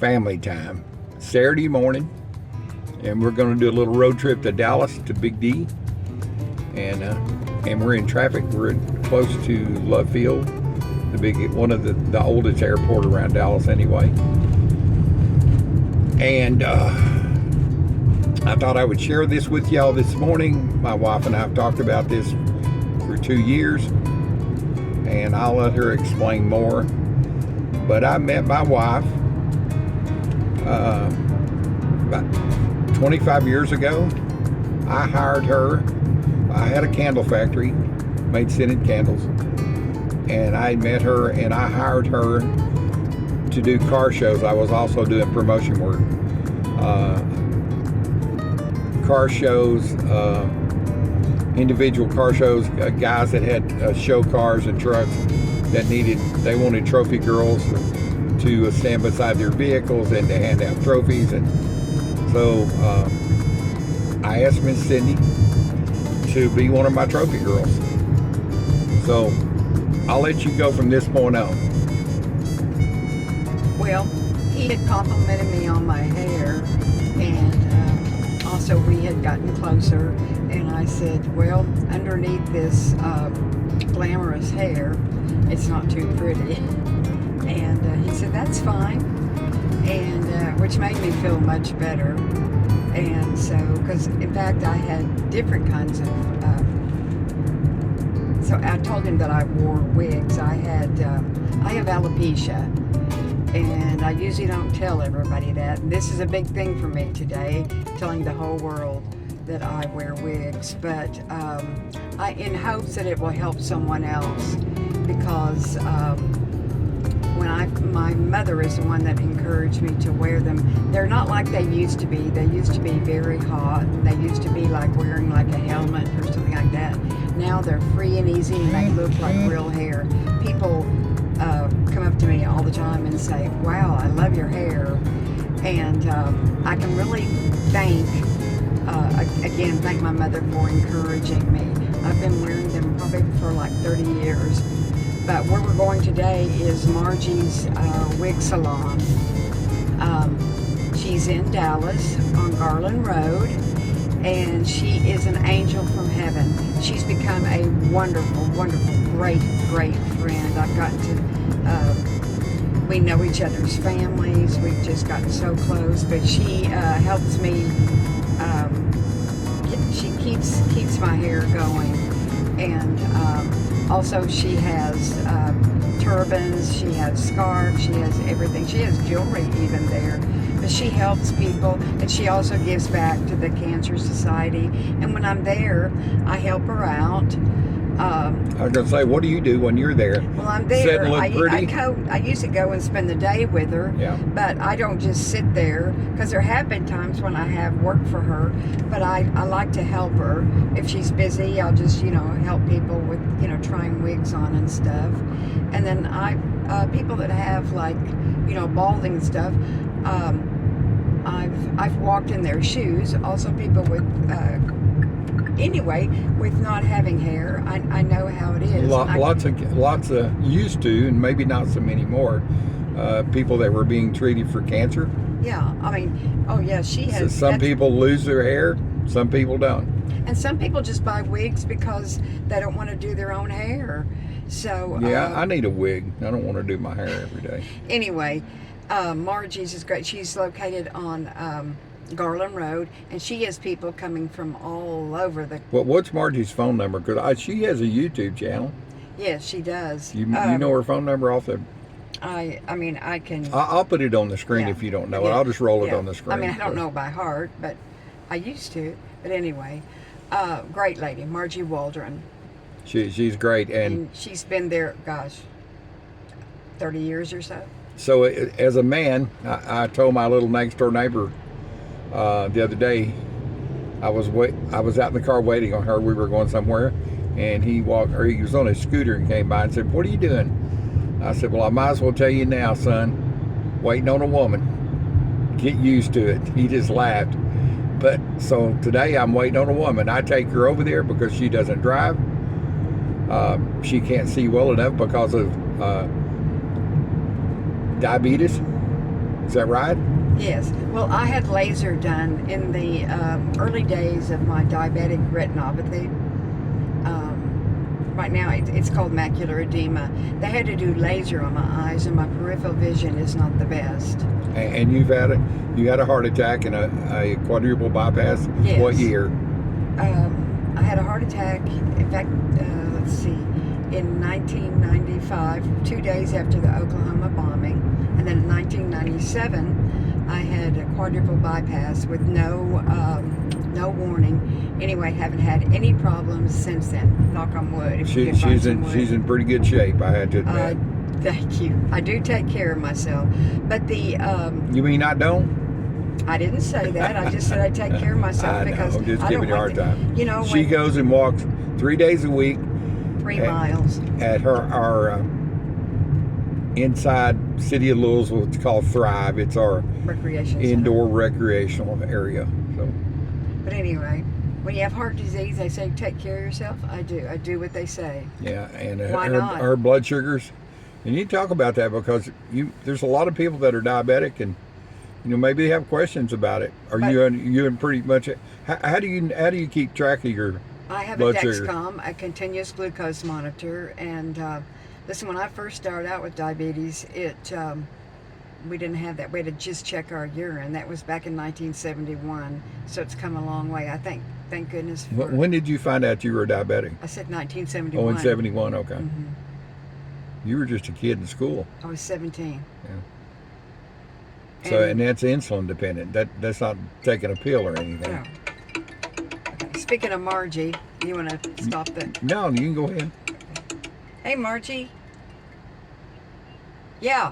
family time. Saturday morning, and we're going to do a little road trip to Dallas to Big D, and we're in traffic. We're close to Love Field, one of the oldest airport around Dallas anyway. And I thought I would share this with y'all this morning. My wife and I have talked about this for 2 years, and I'll let her explain more. But I met my wife about 25 years ago. I hired her. I had a candle factory, made scented candles, and I met her and I hired her to do car shows. I was also doing promotion work. Car shows, individual car shows, guys that had show cars and trucks that they wanted trophy girls to stand beside their vehicles and to hand out trophies. And so I asked Miss Cindy to be one of my trophy girls. So I'll let you go from this point on. Well, he had complimented me on my hair, and also we had gotten closer, and I said, well, underneath this glamorous hair, it's not too pretty. And he said, that's fine, and which made me feel much better. And so, because in fact I had different kinds of, so I told him that I wore wigs. I have alopecia, and I usually don't tell everybody that. And this is a big thing for me today, telling the whole world that I wear wigs, but in hopes that it will help someone else, because my mother is the one that encouraged me to wear them. They're not like they used to be. They used to be very hot. They used to be like wearing like a helmet or something like that. Now they're free and easy, and they look like real hair. People come up to me all the time and say, wow, I love your hair. And I can really thank my mother for encouraging me. I've been wearing them probably for like 30 years. But where we're going today is Margie's wig salon. She's in Dallas on Garland Road, and she is an angel from heaven. She's become a wonderful, wonderful, great friend. I've gotten to, we know each other's families. We've just gotten so close, but she helps me, she keeps my hair going. And also she has turbans, she has scarves, she has everything. She has jewelry even there. But she helps people, and she also gives back to the Cancer Society. And when I'm there, I help her out. I was going to say, what do you do when you're there? Well, I'm there. I usually go and spend the day with her, yeah. But I don't just sit there, because there have been times when I have worked for her, but I like to help her. If she's busy, I'll just, help people with, trying wigs on and stuff. And then people that have like, balding and stuff, I've walked in their shoes. Also people with, with not having hair, I know how it is. Lots of used to, and maybe not so many more, people that were being treated for cancer. Yeah, I mean, oh yeah, she has. So some people lose their hair, some people don't. And some people just buy wigs because they don't want to do their own hair. So yeah, I need a wig. I don't want to do my hair every day. Anyway, Margie's is great. She's located on Garland Road, and she has people coming from all over the. Well, what's Margie's phone number? Because she has a YouTube channel. Yes, she does. You know her phone number off the. I mean, I can. I'll put it on the screen if you don't know it. I'll just roll it on the screen. I mean, I don't know by heart, but I used to. But anyway, great lady, Margie Waldron. She's great, and she's been there, 30 years or so. So as a man, I told my little next door neighbor the other day, I was out in the car waiting on her. We were going somewhere, and he was on his scooter and came by and said, "What are you doing?" I said, "Well, I might as well tell you now, son. Waiting on a woman. Get used to it." He just laughed. But so today I'm waiting on a woman. I take her over there because she doesn't drive. She can't see well enough because of diabetes. Is that right? Yes. Well, I had laser done in the early days of my diabetic retinopathy. Right now, it's called macular edema. They had to do laser on my eyes, and my peripheral vision is not the best. And you had a heart attack and a quadruple bypass. Yes. What year? I had a heart attack. In fact, let's see, in 1995, 2 days after the Oklahoma bombing, and then in 1997, I had a quadruple bypass with no warning. Anyway, haven't had any problems since then. Knock on wood. If you can find some wood. She's in pretty good shape, I had to admit. Thank you. I do take care of myself, but the You mean I don't? I didn't say that. I just said I take care of myself I because know, just I giving don't you a want hard time. You know, She goes and walks 3 days a week 3 miles. at our inside city of Louisville. It's called Thrive. It's our Recreation indoor recreational area. So, but anyway, when you have heart disease, they say take care of yourself. I do. I do what they say. yeah, and Why not? her blood sugars. And you talk about that because there's a lot of people that are diabetic and maybe they have questions about it. Are you in pretty much? How do you keep track of your I have blood a sugar? Dexcom, a continuous glucose monitor, and listen, when I first started out with diabetes, we didn't have that. We had to just check our urine. That was back in 1971, so it's come a long way. I think. Thank goodness for. When did you find out you were diabetic? I said 1971. Oh, in 71. Okay. Mm-hmm. You were just a kid in school. I was 17. Yeah. So and that's insulin dependent. That's not taking a pill or anything. No. Okay. Speaking of Margie, you want to stop the? No, you can go ahead. Hey, Margie. Yeah.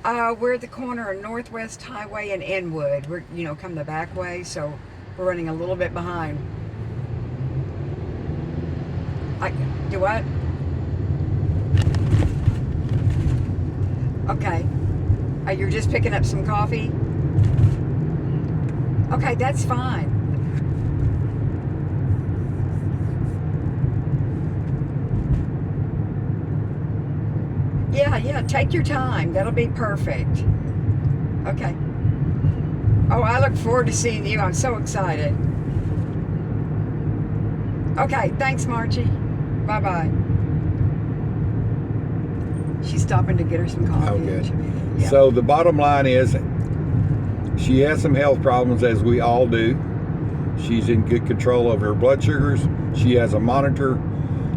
We're at the corner of Northwest Highway and Inwood. We're, come the back way, so we're running a little bit behind. Do what? Okay. You're just picking up some coffee? Okay, that's fine. Yeah, take your time. That'll be perfect. Okay. Oh, I look forward to seeing you. I'm so excited. Okay, thanks, Margie. Bye-bye. She's stopping to get her some coffee. Oh, good. Yeah. So the bottom line is she has some health problems, as we all do. She's in good control over her blood sugars. She has a monitor,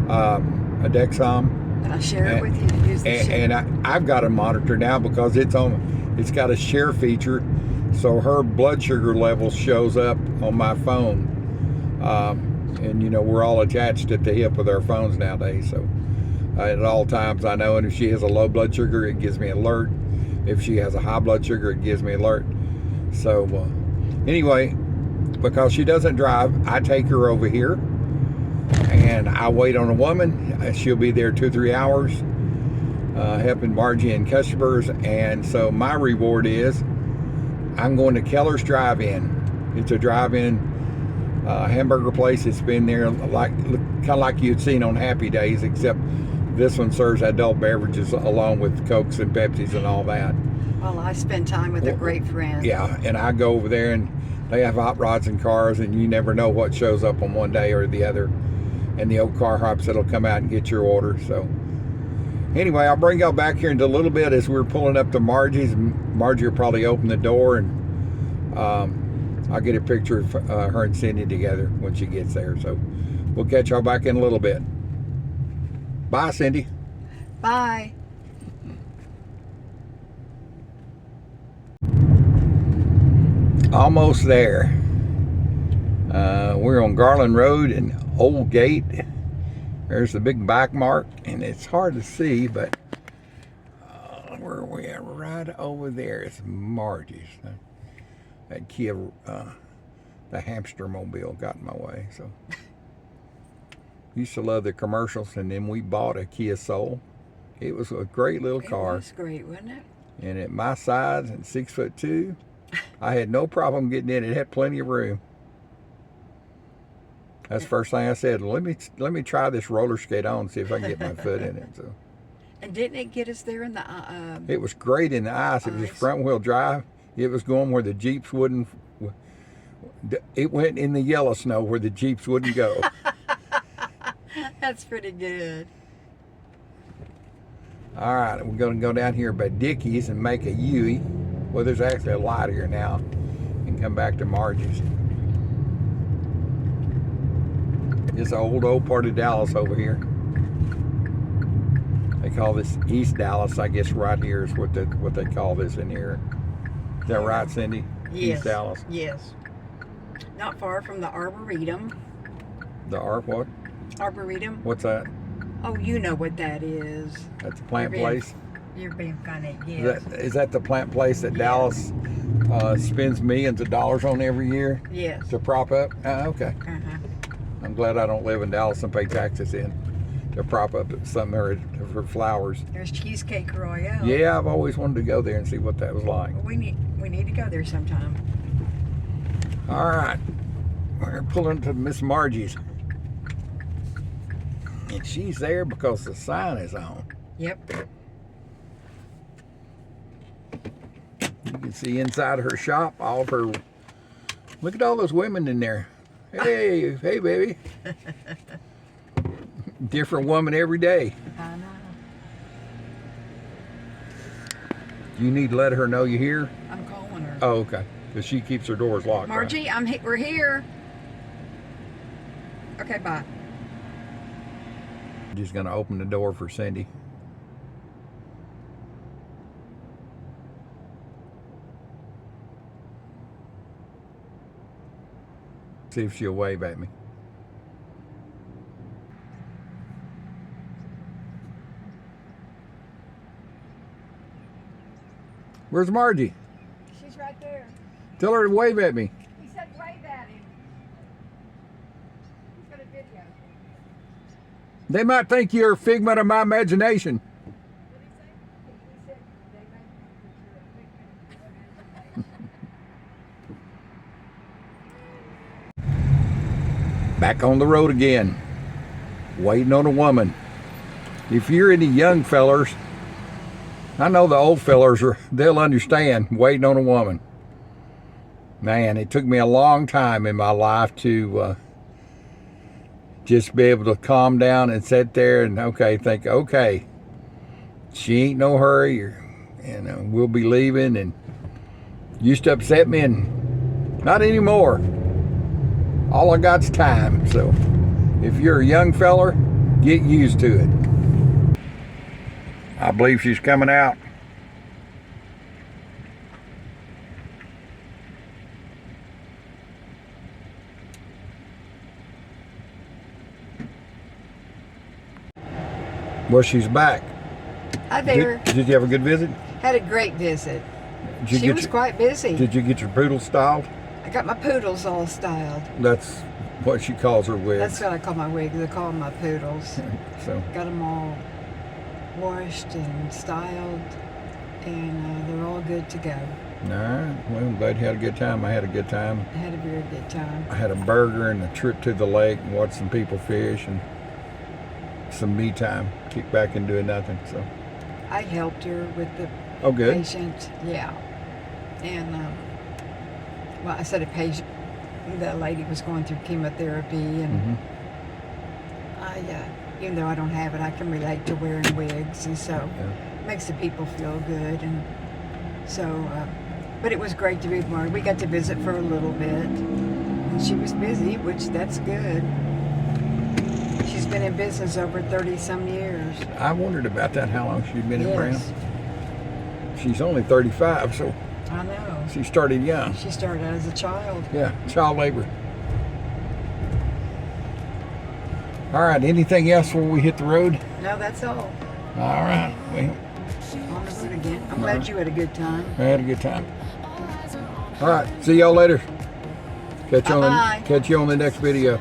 a Dexcom. And I share it with you. Use the share. And I've got a monitor now because it's got a share feature, so her blood sugar level shows up on my phone. And we're all attached at the hip with our phones nowadays, so at all times I know. And if she has a low blood sugar, it gives me an alert. If she has a high blood sugar, it gives me an alert. So anyway, because she doesn't drive, I take her over here and I wait on a woman. She'll be there 2-3 hours helping Margie and customers. And so my reward is I'm going to Keller's Drive-In. It's a drive-in hamburger place. It's been there kind of like you'd seen on Happy Days, except this one serves adult beverages along with Cokes and Pepsis and all that. Well, I spend time with a great friend. Yeah, and I go over there and they have hot rods and cars, and you never know what shows up on one day or the other. And the old car hops that'll come out and get your order. So anyway, I'll bring y'all back here in a little bit as we're pulling up to Margie's. Margie will probably open the door, and I'll get a picture of her and Cindy together when she gets there. So we'll catch y'all back in a little bit. Bye, Cindy. Bye. Almost there. We're on Garland Road and Old Gate. There's the big bike mark, and it's hard to see, but where are we at? Right over there. It's Margie's. That Kia, the hamster mobile got in my way. So used to love the commercials, and then we bought a Kia Soul. It was a great little car. It was great, wasn't it? And at my size and 6'2", I had no problem getting in. It had plenty of room. That's the first thing I said. Let me try this roller skate on, see if I can get my foot in it. So And didn't it get us there in the It was great in the ice. It was Ice. front wheel drive. It was going where the Jeeps wouldn't. It went in the yellow snow where the Jeeps wouldn't go. That's pretty good. All right, we're going to go down here by Dickie's and make a U. Well, there's actually a light here now, and come back to Margie's. This old part of Dallas over here. They call this East Dallas, I guess. Right here is what they call this in here. Is that right, Cindy? Yes. East Dallas. Yes. Not far from the Arboretum. The what? Arboretum. What's that? Oh, you know what that is. That's a plant You're being- place. You're being funny. Yes. Is that the plant place that Yes. Dallas spends millions of dollars on every year Yes. to prop up? Okay. Uh-huh. I'm glad I don't live in Dallas and pay taxes in to prop up some of her flowers. There's Cheesecake Royale. Yeah, I've always wanted to go there and see what that was like. Well, we need to go there sometime. All right, we're pulling to Miss Margie's, and she's there because the sign is on. Yep. You can see inside her shop all of her. Look at all those women in there. Hey, hey, baby. Different woman every day. I know. You need to let her know you're here. I'm calling her. Oh, okay. Because she keeps her doors locked. right? Margie, we're here. Okay, bye. Just gonna open the door for Cindy. See if she'll wave at me. Where's Margie? She's right there. Tell her to wave at me. He said wave at him. He's got a video. They might think you're a figment of my imagination. What did he say? He said they might think that you're a figment of imagination. Back on the road again, waiting on a woman. If you're any young fellers, I know the old fellers they'll understand waiting on a woman. Man, it took me a long time in my life to just be able to calm down and sit there and think, okay, she ain't no hurry, and we'll be leaving. And used to upset me, and not anymore. All I got's time. So if you're a young feller, get used to it. I believe she's coming out. Well, she's back. Hi there. Did you have a good visit? Had a great visit. Did you She get was your, quite busy. Did you get your poodle styled? I got my poodles all styled. That's what she calls her wigs. That's what I call my wigs. I call them my poodles. So Got them all washed and styled, and they're all good to go. all right. Well, I'm glad you had a good time. I had a good time. I had a very good time. I had a burger and a trip to the lake and watched some people fish and some me time. Kick back and doing nothing. So I helped her with the oh, good. patient. Yeah. And, well, I said a patient. The lady was going through chemotherapy, and even though I don't have it, I can relate to wearing wigs, and so it makes the people feel good. And so, but it was great to be with Margie. We got to visit for a little bit, and she was busy, which that's good. She's been in business over 30-some years. I wondered about that. How long she'd been in Brown? Yes, She's only 35, so I know. she started young. She started out as a child. Yeah, child labor. All right, anything else before we hit the road? No, that's all. All right, well, On the road again. I'm glad you had a good time. I had a good time. All right, see y'all later. Catch you Bye-bye. catch you on the next video.